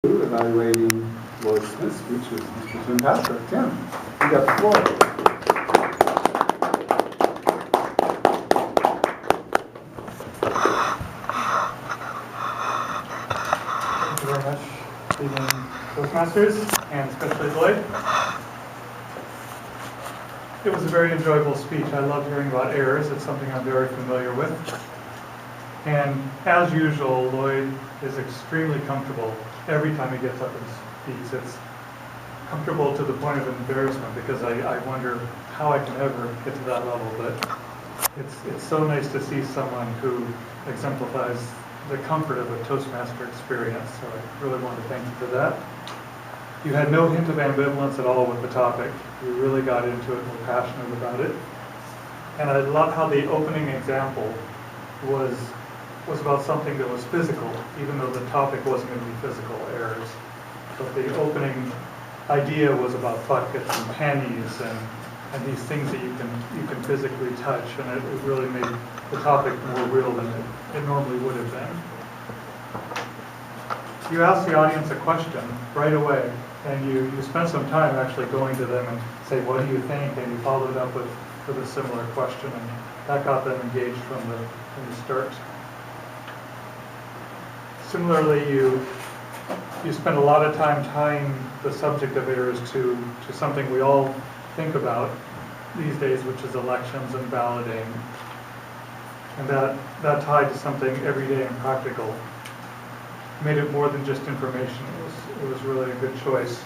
Evaluating Lloyd Smith's speech is Mr. Tim Patrick. Tim, you got the floor. Thank you very much, evening Toastmasters, and especially Lloyd. It was a very enjoyable speech. I love hearing about errors. It's something I'm very familiar with. And as usual, Lloyd is extremely comfortable every time he gets up and speaks. It's comfortable to the point of embarrassment because I wonder how I can ever get to that level. But it's so nice to see someone who exemplifies the comfort of a Toastmaster experience. So I really want to thank you for that. You had no hint of ambivalence at all with the topic. You really got into it and were passionate about it. And I love how the opening example was about something that was physical, even though the topic wasn't going to be physical errors. But the opening idea was about buckets and pennies and these things that you can physically touch, and it really made the topic more real than it normally would have been. You asked the audience a question right away, and you spent some time actually going to them and say, what do you think? And you followed up with a similar question, and that got them engaged from the start. Similarly, you spent a lot of time tying the subject of errors to something we all think about these days, which is elections and balloting. And that tied to something everyday and practical. Made it more than just information. It was really a good choice.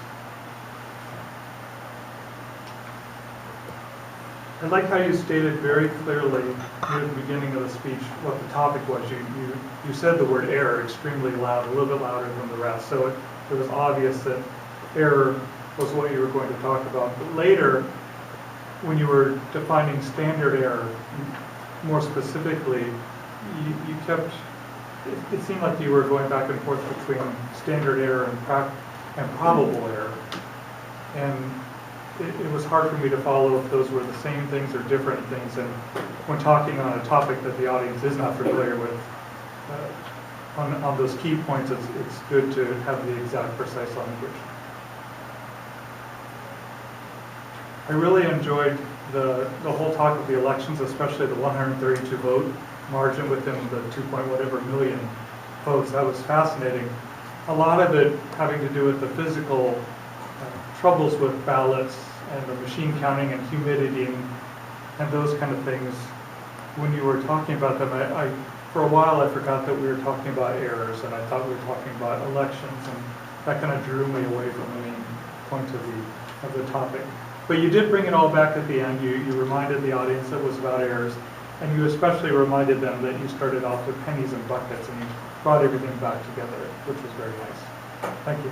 I like how you stated very clearly near the beginning of the speech what the topic was. You said the word error extremely loud, a little bit louder than the rest. So it was obvious that error was what you were going to talk about. But later, when you were defining standard error, more specifically, you kept, it seemed like you were going back and forth between standard error and probable error. And it was hard for me to follow if those were the same things or different things. And when talking on a topic that the audience is not familiar with, on those key points, it's good to have the exact precise language. I really enjoyed the whole talk of the elections, especially the 132 vote margin within the 2-point-whatever million votes. That was fascinating. A lot of it having to do with the physical troubles with ballots and the machine counting and humidity and those kind of things. When you were talking about them, for a while I forgot that we were talking about errors, and I thought we were talking about elections, and that kind of drew me away from the main point of the topic. But you did bring it all back at the end. You reminded the audience that it was about errors, and you especially reminded them that you started off with pennies and buckets, and you brought everything back together, which was very nice. Thank you.